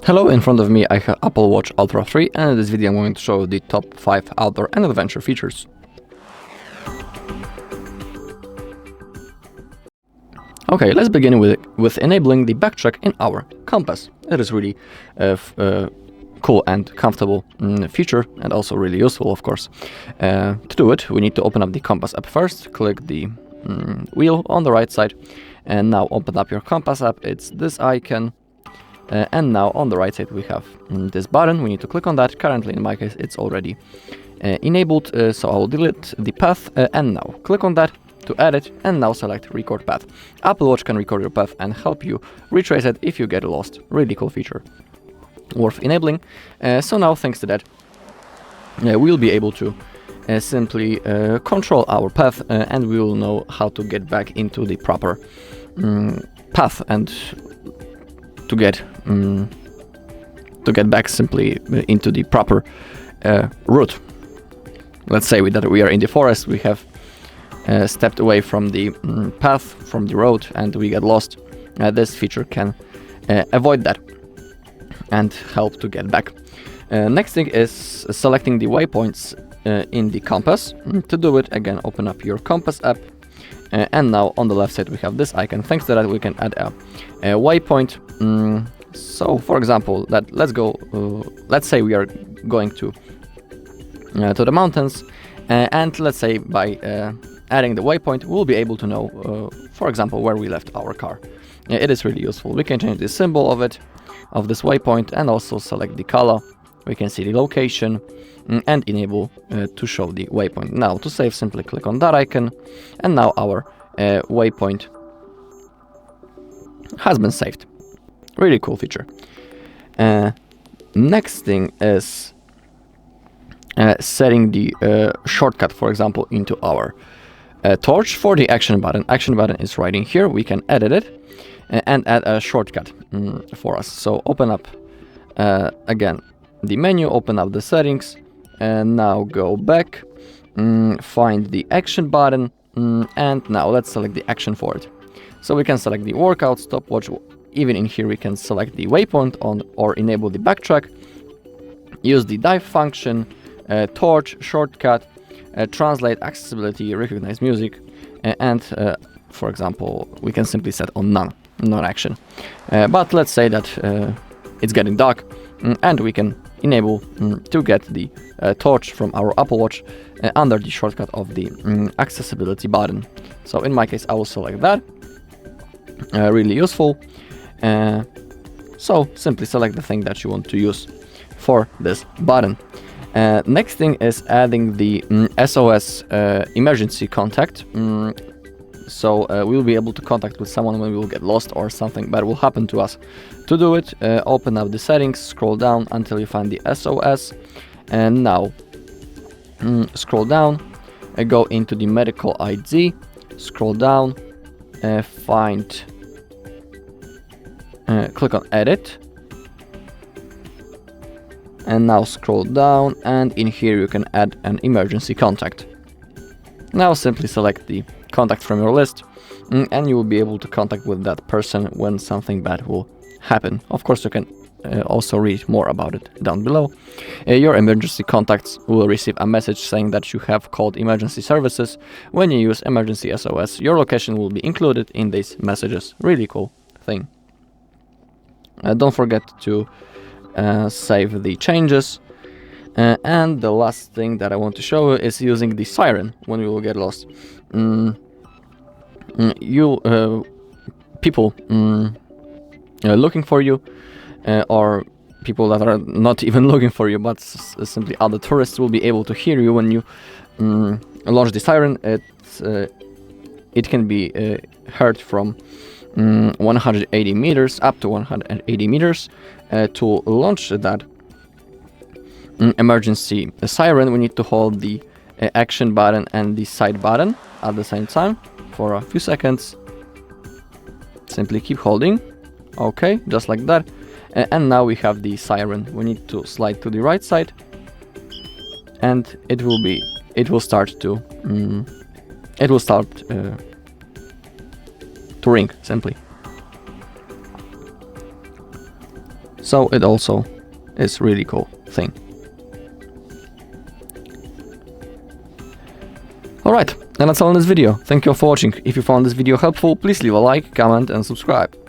Hello, in front of me I have Apple Watch Ultra 3, and in this video I'm going to show the top 5 outdoor and adventure features. Okay, let's begin with enabling the backtrack in our compass. It is really cool and comfortable feature, and also really useful, of course. To do it, we need to open up the compass app first, click the wheel on the right side, and now open up your compass app. It's this icon. And now on the right side we have this button. We need to click on that. Currently, in my case, it's already enabled, so I will delete the path and now click on that to add it, and now select record path. Apple Watch can record your path and help you retrace it if you get lost. Really cool feature, worth enabling. So now, thanks to that, we'll be able to simply control our path, and we will know how to get back into the proper path and to get back simply into the proper route. Let's say that we are in the forest, we have stepped away from the path, from the road, and we get lost. This feature can avoid that and help to get back. Next thing is selecting the waypoints in the compass. To do it, again, open up your compass app. And now on the left side we have this icon. Thanks to that, we can add a waypoint. So for example, let's say we are going to the mountains, and let's say by adding the waypoint we'll be able to know, for example, where we left our car. It is really useful. We can change the symbol of this waypoint, and also select the color. We can see the location and enable to show the waypoint. Now to save, simply click on that icon, and now our waypoint has been saved. Really cool feature. Next thing is setting the shortcut, for example, into our torch for the action button. Action button is right in here. We can edit it and add a shortcut for us. So open up again the menu, open up the settings, and now go back, find the action button, and now let's select the action for it. So we can select the workout, stopwatch. Even in here we can select the waypoint or enable the backtrack, use the dive function, torch, shortcut, translate, accessibility, recognize music, and for example we can simply set on non-action. But let's say that it's getting dark, and we can enable to get the torch from our Apple Watch under the shortcut of the accessibility button. So in my case I will select that. Really useful. So simply select the thing that you want to use for this button. Next thing is adding the SOS emergency contact. So we'll be able to contact with someone when we will get lost or something bad will happen to us. To do it, open up the settings, scroll down until you find the SOS, and now scroll down, go into the medical ID, scroll down, find, click on edit, and now scroll down, and in here you can add an emergency contact. Now simply select the contact from your list, and you will be able to contact with that person when something bad will happen. Of course, you can also read more about it down below. Your emergency contacts will receive a message saying that you have called emergency services. When you use emergency SOS, your location will be included in these messages. Really cool thing. Don't forget to save the changes. And the last thing that I want to show you is using the siren when we will get lost. People looking for you, or people that are not even looking for you, but simply other tourists, will be able to hear you when you launch the siren. It can be heard from 180 meters up to 180 meters. To launch that emergency siren, we need to hold the action button and the side button at the same time for a few seconds. Simply keep holding. Okay, just like that. And now we have the siren. We need to slide to the right side, and it will start to ring simply. So it also is really cool thing. Alright, and that's all in this video. Thank you all for watching. If you found this video helpful, please leave a like, comment and subscribe.